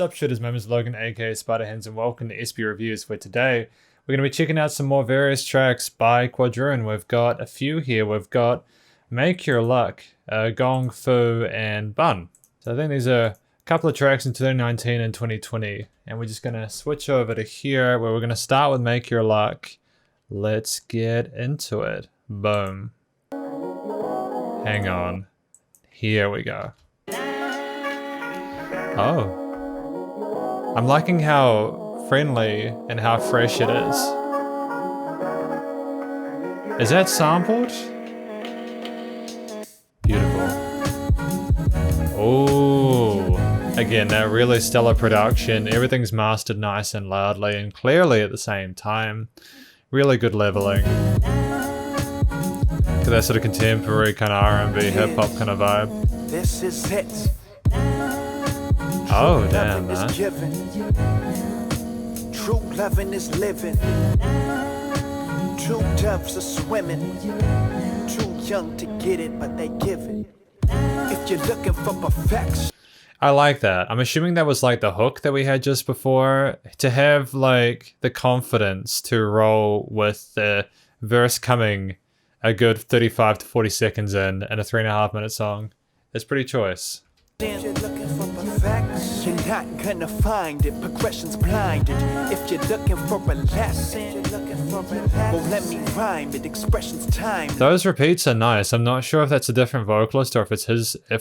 Sup shooters, my name is Logan aka Spiderhands and welcome to SP Reviews, where today we're going to be checking out some more various tracks by Quadroon. We've got a few here. We've got Make Your Luck, Gongfu and Bun. So I think these are a couple of tracks in 2019 and 2020, and we're just going to switch over to here where we're going to start with Make Your Luck. Let's get into it. Boom. Hang on. Here we go. Oh. I'm liking how friendly and how fresh it is. Is that sampled? Beautiful. Oh, again, that really stellar production. Everything's mastered nice and loudly and clearly at the same time. Really good leveling. Got that sort of contemporary kind of R&B, hip-hop kind of vibe. This is it. Oh, damn, man. True loving is living. Two doves are swimming. Too young to get it, but they give it. If you're looking for perfection. I like that. I'm assuming that was like the hook that we had just before. To have like the confidence to roll with the verse coming a good 35 to 40 seconds in a 3.5 minute song is pretty choice. If you're looking for perfection, you're not gonna find it. Progression's blinded. If you're looking for a lesson, well, let me rhyme it. Expression's time. Those repeats are nice. I'm not sure if that's a different vocalist or if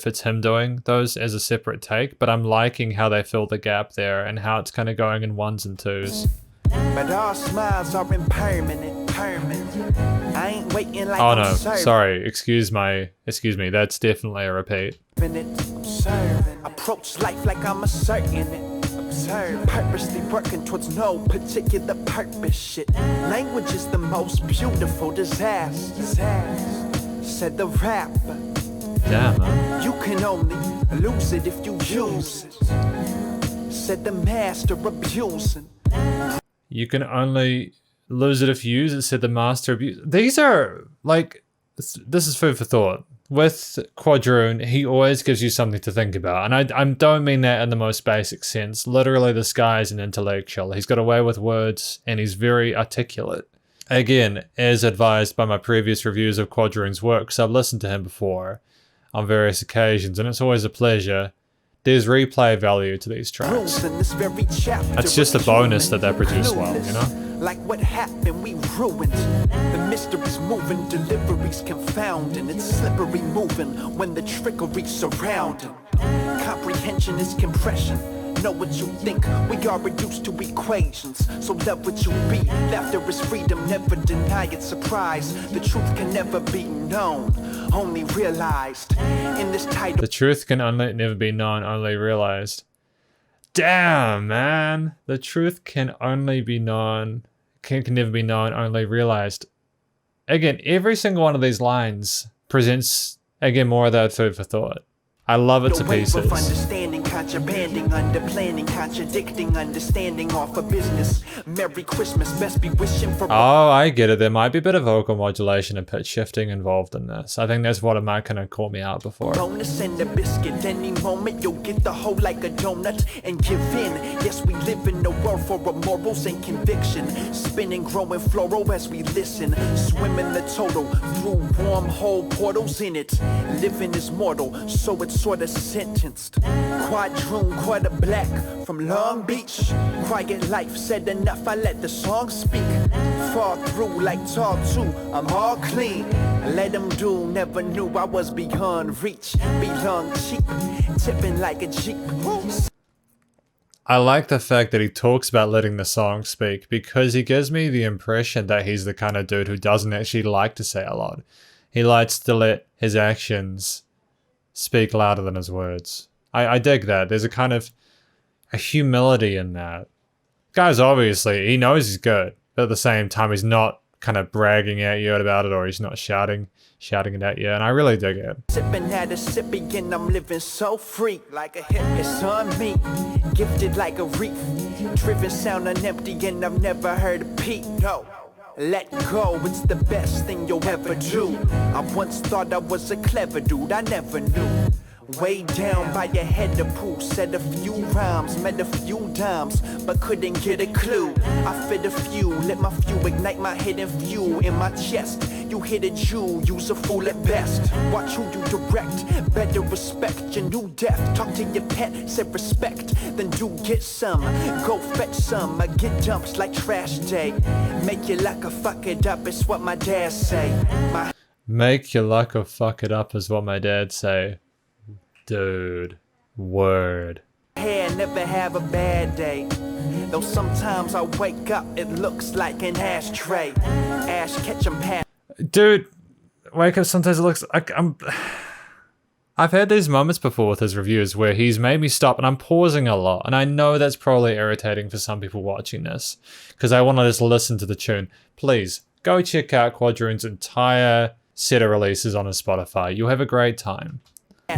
it's him doing those as a separate take, but I'm liking how they fill the gap there and how it's kind of going in ones and twos. But our smiles are impermanent. I ain't waiting like oh no, sorry, excuse me, that's definitely a repeat. Approach life like I'm asserting it. Observe, purposely working towards no particular purpose. Shit, language is the most beautiful disaster. Said the rapper. Damn, man. You can only lose it if you use it. Said the master abusing. You can only lose it if you use it, said the master abuse. These are like, this is food for thought. With Quadroon, he always gives you something to think about. And I don't mean that in the most basic sense. Literally, this guy is an intellectual. He's got a way with words and he's very articulate. Again, as advised by my previous reviews of Quadroon's works, I've listened to him before on various occasions and it's always a pleasure. There's replay value to these tracks. That's just a bonus that they produce well, you know? Like what happened, we ruined. The mystery's moving, delivery's confounding. It's slippery moving when the trickery's surrounding. Comprehension is compression. Know what you think, we are reduced to equations. So love what you be, laughter is freedom. Never deny its surprise. The truth can never be known, only realized. In this title, the truth can never be known, only realized. Damn, man. The truth can only be known, can never be known, only realized. Again, every single one of these lines presents, again, more of that food for thought. I love it to pieces. Understanding, contrabanding, under planning, contradicting, understanding off of business. Merry Christmas, best be wishing for. Oh, I get it. There might be a bit of vocal modulation and pitch shifting involved in this. I think that's what it might kind of call me out before. Bonus and a biscuit. Any moment you'll get the whole like a donut and give in. Yes, we live in a world for morals and conviction. Spinning, growing floral as we listen. Swimming the total through wormhole portals in it. Living is mortal, so it's sort of sentenced. Quadroon, quarter black from Long Beach. Quiet life said enough, I let the song speak. Fall through like tall too, I'm all clean. Let them do, never knew I was beyond reach. Belong cheap, tipping like a Jeep. I like the fact that he talks about letting the song speak because he gives me the impression that he's the kind of dude who doesn't actually like to say a lot. He likes to let his actions speak louder than his words. I dig that. There's a kind of a humility in that. Guy's obviously, he knows he's good, but at the same time he's not kind of bragging at you about it, or he's not shouting it at you, and I really dig it. Sipping at a sippy and I'm living so free, like a hip. It's on me, gifted like a reef. Driven sound unempty and I've never heard a peep. No. Let go, it's the best thing you'll ever do. I once thought I was a clever dude, I never knew Way down by your head the pool, said a few rhymes, met a few dimes, but couldn't get a clue. I fit a few, let my few ignite my hidden view in my chest. You hit a Jew, use a fool at best. Watch who you direct, better respect your new death. Talk to your pet, said respect, then do get some. Go fetch some, I get dumps like trash day. Make your luck or fuck it up, it's what my dad say. Make your luck or fuck it up is what my dad say. Dude, word. Hair never have a bad day. Though sometimes I wake up, it looks like an ashtray. Ash catch 'em past. Dude, wake up sometimes it looks like I've had these moments before with his reviews where he's made me stop and I'm pausing a lot. And I know that's probably irritating for some people watching this because I want to just listen to the tune. Please, go check out Quadroon's entire set of releases on his Spotify. You'll have a great time.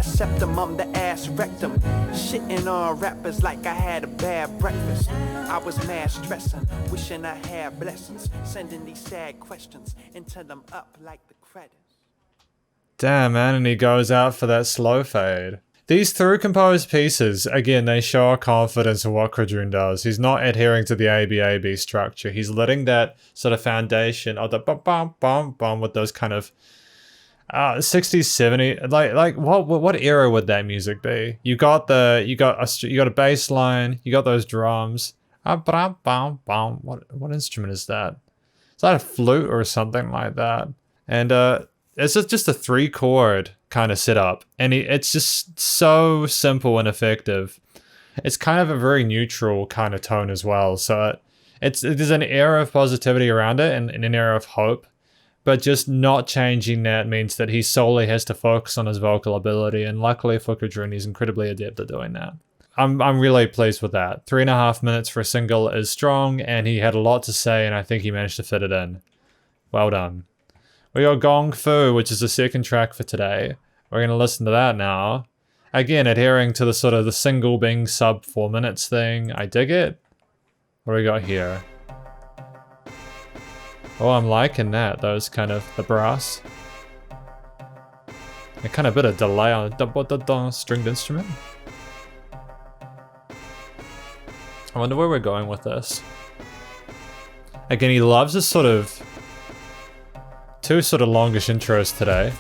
Septum, I'm the ass rectum. Shitting on rappers like I had a bad breakfast. I was mad stressing, wishing I had blessings. Sending these sad questions until I'm up like the credits. Damn, man, and he goes out for that slow fade. These through composed pieces, again, they show our confidence in what Quadroon does. He's not adhering to the ABAB structure. He's letting that sort of foundation of the bum bum bum with those kind of 60s, 70s, like what era would that music be? You got a bass line, you got those drums. What instrument is that? Is that a flute or something like that? And it's just a 3-chord kind of setup, and it's just so simple and effective. It's kind of a very neutral kind of tone as well. So there's an air of positivity around it and an air of hope. But just not changing that means that he solely has to focus on his vocal ability, and luckily for Quadroon, he's incredibly adept at doing that. I'm really pleased with that. 3.5 minutes for a single is strong, and he had a lot to say, and I think he managed to fit it in. Well done. We got Gongfu, which is the second track for today. We're going to listen to that now. Again, adhering to the sort of the single being sub 4 minutes thing. I dig it. What do we got here? Oh, I'm liking that. Those kind of the brass. A kind of bit of delay on a stringed instrument. I wonder where we're going with this. Again, he loves his sort of 2 sort of longish intros today.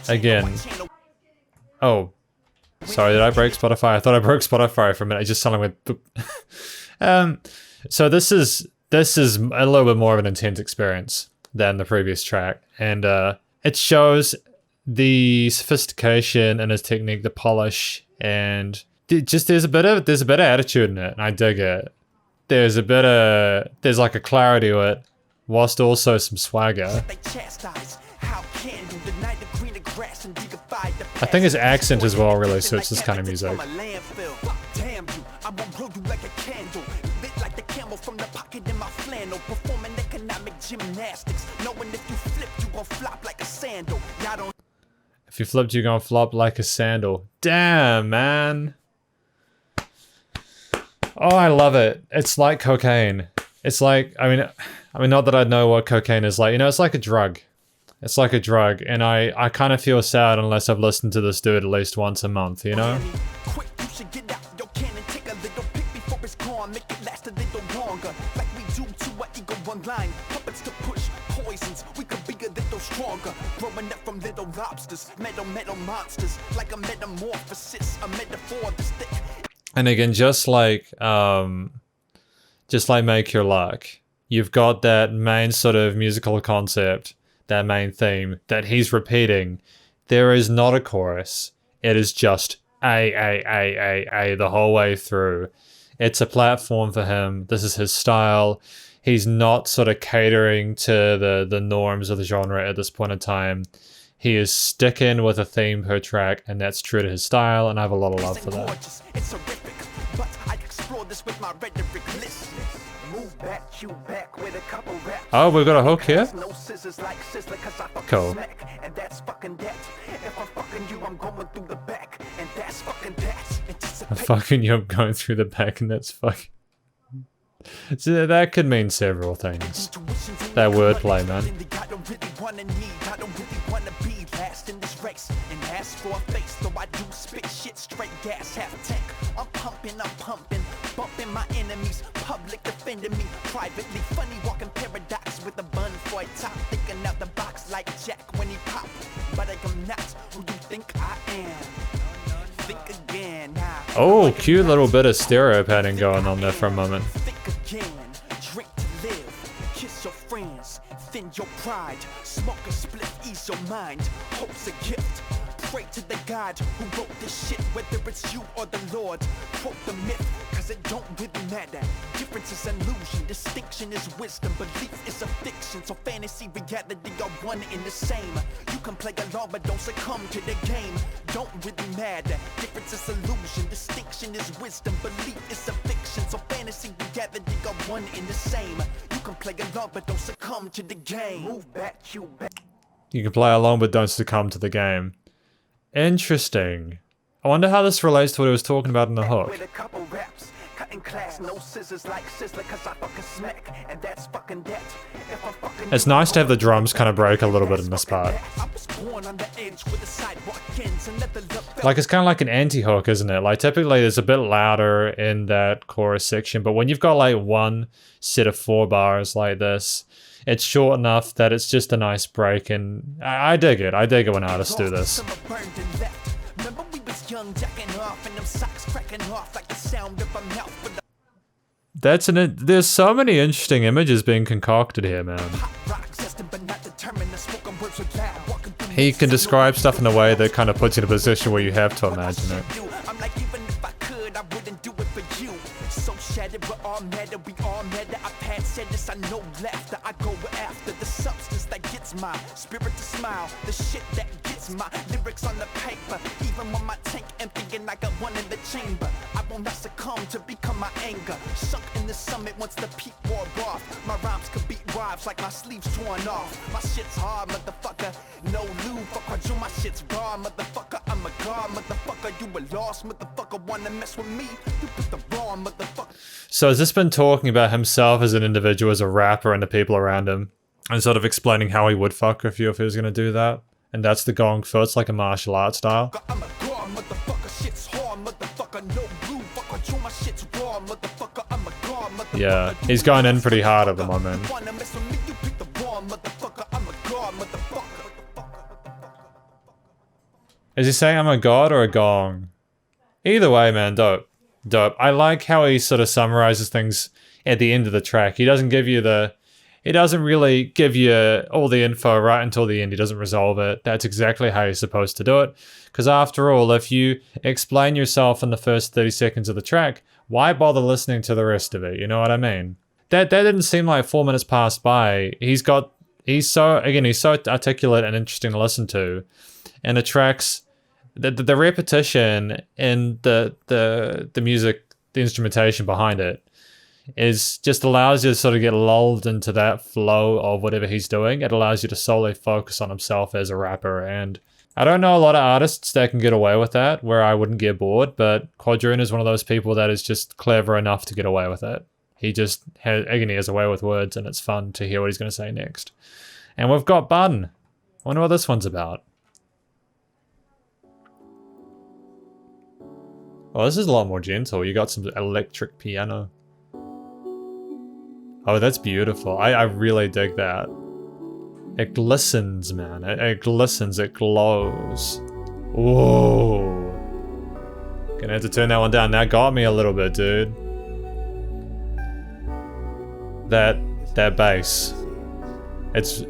Again. Oh. Sorry, did I break Spotify? I thought I broke Spotify for a minute. I just suddenly went boop. So this is a little bit more of an intense experience than the previous track. And it shows the sophistication in his technique, the polish, and just there's a bit of attitude in it, and I dig it. There's like a clarity to it, whilst also some swagger. I think his accent as well really suits this kind of music. If you flipped, you're gonna flop like a sandal. Damn, man. Oh, I love it. It's like cocaine. It's like, I mean, not that I know what cocaine is like. You know, it's like a drug. It's like a drug, and I kind of feel sad unless I've listened to this dude at least once a month, you know? And again, just like Make Your Luck, you've got that main sort of musical concept, that main theme that he's repeating. There is not a chorus. It is just A the whole way through. It's a platform for him. This is his style. He's not sort of catering to the norms of the genre at this point in time. He is sticking with a theme per track, and that's true to his style, and I have a lot of love for that. It's horrific, but I explore this with my rhetoric. Listen, move Oh, we've got a hook here? Cool. I'm fucking you, I'm going through the back, and that's fucking... So that could mean several things. That wordplay, man. I'm pumping, bumping my enemies, public defending me, privately funny walking paradox with a bun for a top, thinking out the box like Jack when he pop, but I am not who you think I am. Think again. Oh, cute little bit of stereo padding going on there for a moment. Think again, drink to live, kiss your friends, thin your pride, smoke a spliff, ease your mind, hope's a gift. Pray to the God who wrote this shit, whether it's you or the Lord. Quote the myth, cause it don't really matter. Difference is illusion, distinction is wisdom, belief is a fiction. So fantasy, reality are one and the same. You can play along but don't succumb to the game. Don't really matter, difference is illusion, distinction is wisdom, belief is a fiction. So fantasy, reality are one and the same. You can play along but don't succumb to the game. Move back, you back. You can play along but don't succumb to the game. Interesting. I wonder how this relates to what he was talking about in the hook. It's nice to have the drums kind of break a little bit in this part. Like, it's kind of like an anti-hook, isn't it? Like, typically it's a bit louder in that chorus section, but when you've got like one set of 4 bars like this, it's short enough that it's just a nice break, and I dig it. I dig it when artists do this. There's so many interesting images being concocted here, man. He can describe stuff in a way that kind of puts you in a position where you have to imagine it. We all matter. I've had said this, I know laughter. I go after the substance that gets my spirit to smile. The shit that gets my lyrics on the paper. Even when my tank empty and I got one in the chamber, I will not succumb to become my anger. Sunk in the summit once the peak wore off. My rhymes could beat wives like my sleeves torn off. My shit's hard, motherfucker. No lube for Quadroon. My shit's raw, motherfucker. I'm a god, motherfucker. You a lost motherfucker. Wanna mess with me? You put the wrong motherfucker. So has this been talking about himself as an individual, as a rapper, and the people around him, and sort of explaining how he would fuck with you if he was going to do that? And that's the Gongfu. It's like a martial art style. Yeah, he's going in pretty hard at the moment. Is he saying I'm a god or a gong? Either way, man, dope. Dope. I like how he sort of summarizes things at the end of the track. He doesn't really give you all the info right until the end. He doesn't resolve it. That's exactly how you're supposed to do it. Because after all, if you explain yourself in the first 30 seconds of the track, why bother listening to the rest of it? You know what I mean? That didn't seem like 4 minutes passed by. He's so articulate and interesting to listen to. And the tracks, the repetition in the music, the instrumentation behind it, is just allows you to sort of get lulled into that flow of whatever he's doing. It allows you to solely focus on himself as a rapper, and I don't know a lot of artists that can get away with that, where I wouldn't get bored, but Quadroon is one of those people that is just clever enough to get away with it. He just has a way with words, and it's fun to hear what he's going to say next. And we've got Bun. I wonder what this one's about. Oh, this is a lot more gentle. You got some electric piano. Oh, that's beautiful. I really dig that. It glistens, man. It glistens. It glows. Whoa. Gonna have to turn that one down. That got me a little bit, dude. That bass. It's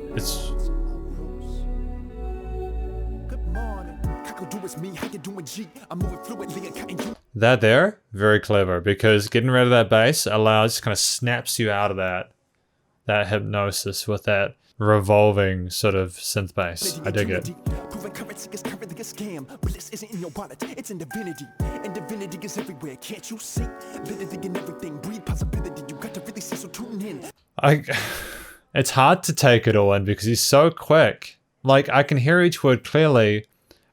that there, very clever, because getting rid of that bass allows, kind of snaps you out of that hypnosis with that revolving sort of synth bass. I dig it. a scam. Bliss isn't in your wallet, it's in divinity. And divinity is everywhere, can't you see? Literally in everything, breathe possibility. You got to really see, so tune in. It's hard to take it all in because he's so quick. Like, I can hear each word clearly,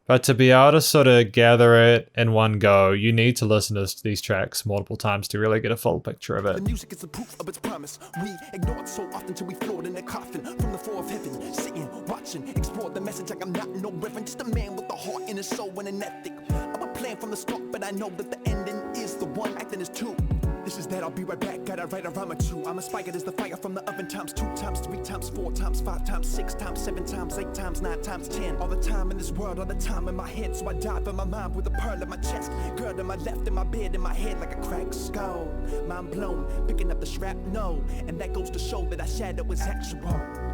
but to be able to sort of gather it in one go, you need to listen to these tracks multiple times to really get a full picture of The it. music is the proof of its promise. We ignore it so often till we float in a coffin from the floor of heaven. Sitting, watching, explore the message like I'm not no reverend. Just a man with a heart and a soul and an ethic. I'm a plan from the start, but I know that the ending is the one acting as two. This is that, I'll be right back, gotta write a rhyme or two. I'm inspired as the fire from the oven times 2 times 3 times 4 times 5 times 6 times 7 times 8 times 9 times 10. All the time in this world, all the time in my head. So I dive in my mind with a pearl in my chest. Girl to my left in my bed, in my head like a cracked skull. Mind blown, picking up the shrapnel. And that goes to show that our shadow is actual.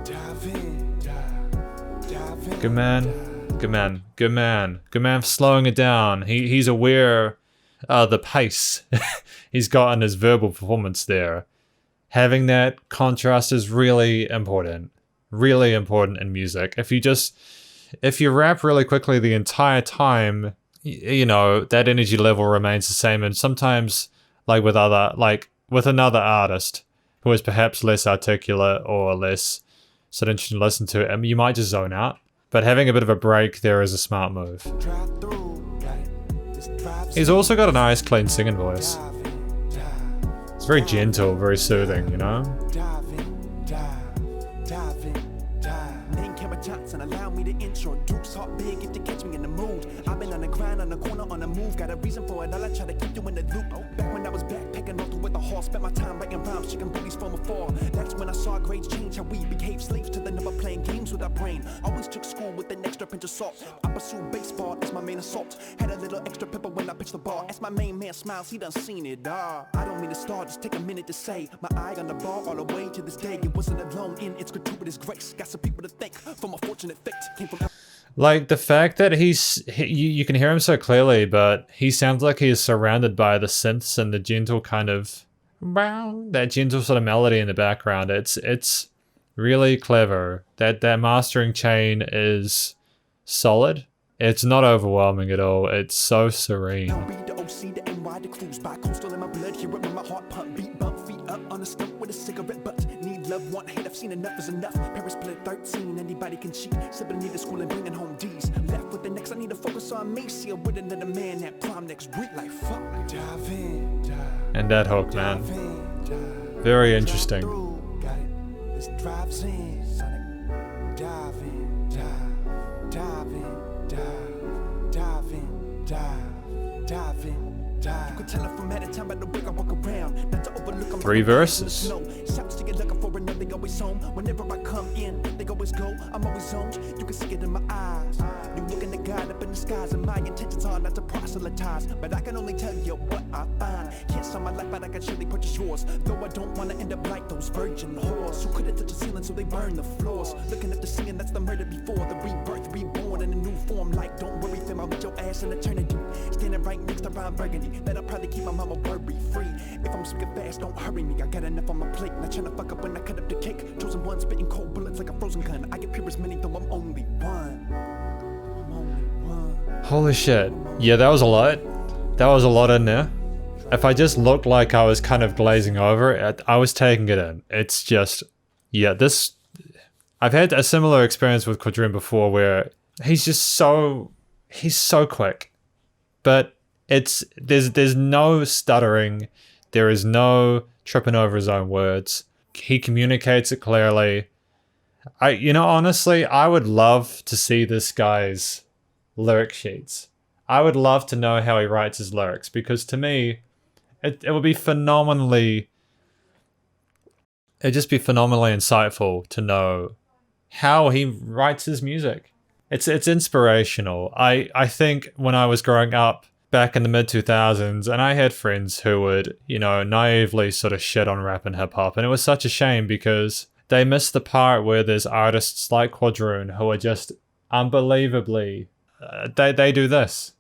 Dive in, dive in. Good man. Good man. Good man. Good man for slowing it down. He's aware of the pace he's got in his verbal performance there. Having that contrast is really important. Really important in music. If you rap really quickly the entire time, you know, that energy level remains the same. And sometimes, like with another artist who is perhaps less articulate or less sort of interesting to listen to, you might just zone out. But having a bit of a break there is a smart move. He's also got a nice, clean singing voice. It's very gentle, very soothing, you know? Allow me to intro Duke's heart big if to catch me in the mood. I've been on the grind, on the corner, on the move. Got a reason for it, all I try to keep you in the loop. Back when I was backpacking all through with the horse, spent my time writing rhymes, chicken booties from afar. That's when I saw grades change, how we became slaves to the number, playing games with our brain. Always took school with an extra pinch of salt. I pursued baseball as my main assault. Had a little extra pepper when I pitched the ball. As my main man smiles, he done seen it all. I don't mean to start, just take a minute to say my eye on the ball all the way to this day. It wasn't alone in its gratuitous grace. Got some people to thank for my fortunate fate. Came from Like the fact that you can hear him so clearly, but he sounds like he is surrounded by the synths and the gentle kind of, that gentle sort of melody in the background. It's really clever. That mastering chain is solid. It's not overwhelming at all. It's so serene. Love, want, hate, I've seen enough is enough. Paris split 13, anybody can cheat. Sipping need to school and bringing home D's. Left with the next, I need to focus on me. See a with another man at prom next week. Like fuck, dive in, dive. And that hook, man. Very interesting. Got it. This drives in, Sonic. Dive in, dive. Dive in, dive. Dive in, dive. Dive in, dive. You can tell it from at a time by the way I walk around. Not to overlook them. 3 verses. Shouts to get looking for another, they always home. Whenever I come in, they always go. I'm always zoned. You can see it in my eyes. You looking to God up in the skies, and my intentions are not to proselytize. But I can only tell you what I find. Can't sell my life, but I can surely purchase yours. Though I don't want to end up like those virgin whores who couldn't touch the ceiling, so they burn the floors. Looking at the scene, that's the murder before the rebirth, reborn in a new form. Like, don't worry, fam, I'll meet your ass in eternity. Standing right next to Ron Burgundy, that'll probably keep my mama worry free. If I'm speaking fast, don't hurry me. I got enough on my plate, not trying to fuck up when I cut up the cake. Chosen one, spitting cold bullets like a frozen gun. I get pure as many, though I'm only one. I'm only one. Holy shit. Yeah, that was a lot. That was a lot in there. If I just looked like I was kind of glazing over it, I was taking it in. It's just, yeah, this... I've had a similar experience with Quadroon before where he's so quick. But there's no stuttering. There is no tripping over his own words. He communicates it clearly. Honestly, I would love to see this guy's lyric sheets. I would love to know how he writes his lyrics, because to me, it would be phenomenally... It'd just be phenomenally insightful to know how he writes his music. It's inspirational. I think when I was growing up back in the mid-2000s, and I had friends who would, naively sort of shit on rap and hip-hop, and it was such a shame because they missed the part where there's artists like Quadroon who are just unbelievably... They do this.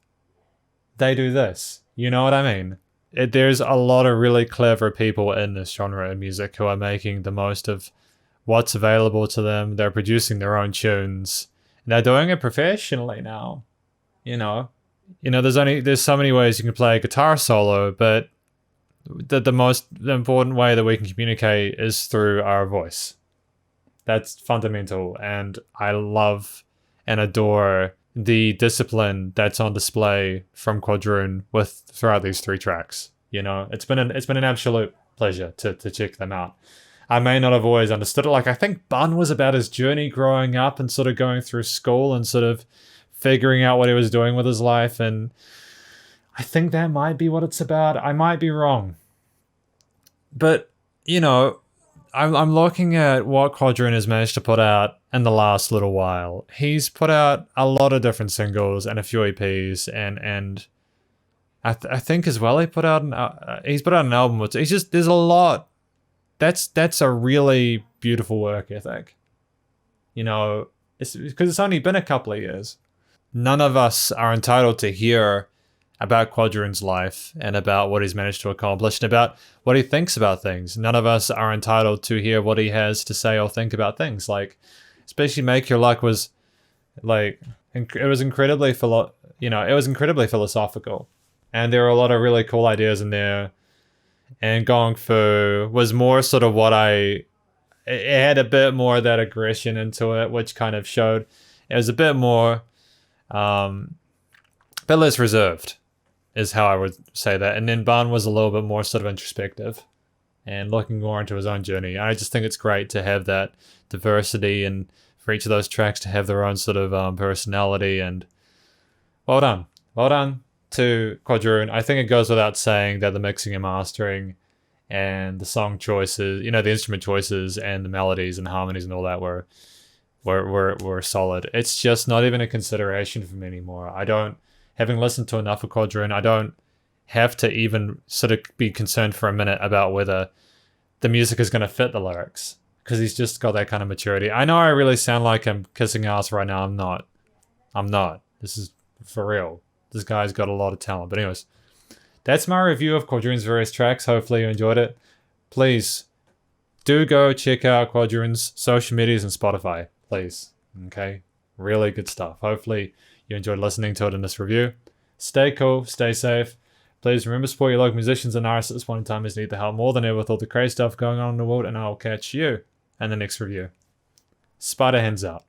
They do this. You know what I mean? There's a lot of really clever people in this genre of music who are making the most of what's available to them. They're producing their own tunes. And they're doing it professionally now. you know, there's so many ways you can play a guitar solo, but the important way that we can communicate is through our voice. That's fundamental, and I love and adore the discipline that's on display from Quadroon throughout these 3 tracks. It's been an absolute pleasure to check them out. I may not have always understood it. Like, I think Bun was about his journey growing up and sort of going through school and sort of figuring out what he was doing with his life, and I think that might be what it's about. I might be wrong. But, I'm looking at what Quadroon has managed to put out in the last little while. He's put out a lot of different singles and a few EPs, and I think as well he's put out an album. There's a lot. That's a really beautiful work ethic. It's because it's only been a couple of years. None of us are entitled to hear about Quadroon's life and about what he's managed to accomplish and about what he thinks about things. None of us are entitled to hear what he has to say or think about things. Like, especially Make Your Luck was like, it was incredibly philosophical, and there were a lot of really cool ideas in there. And Gongfu was more sort of it had a bit more of that aggression into it, which kind of showed it was a bit more, bit less reserved, is how I would say that. And then Ban was a little bit more sort of introspective and looking more into his own journey. I just think it's great to have that diversity and for each of those tracks to have their own sort of personality. And well done to Quadroon. I think it goes without saying that the mixing and mastering and the song choices, the instrument choices and the melodies and harmonies and all that were solid. It's just not even a consideration for me anymore. Having listened to enough of Quadroon, I don't have to even sort of be concerned for a minute about whether the music is going to fit the lyrics, because he's just got that kind of maturity. I know I really sound like I'm kissing ass right now. I'm not. This is for real. This guy's got a lot of talent. But anyways, that's my review of Quadroon's various tracks. Hopefully you enjoyed it. Please do go check out Quadroon's social medias and Spotify, please. Okay? Really good stuff. Hopefully you enjoyed listening to it in this review. Stay cool, stay safe. Please remember to support your local musicians and artists at this point in time as need the help more than ever with all the crazy stuff going on in the world, and I'll catch you in the next review. Spider hands out.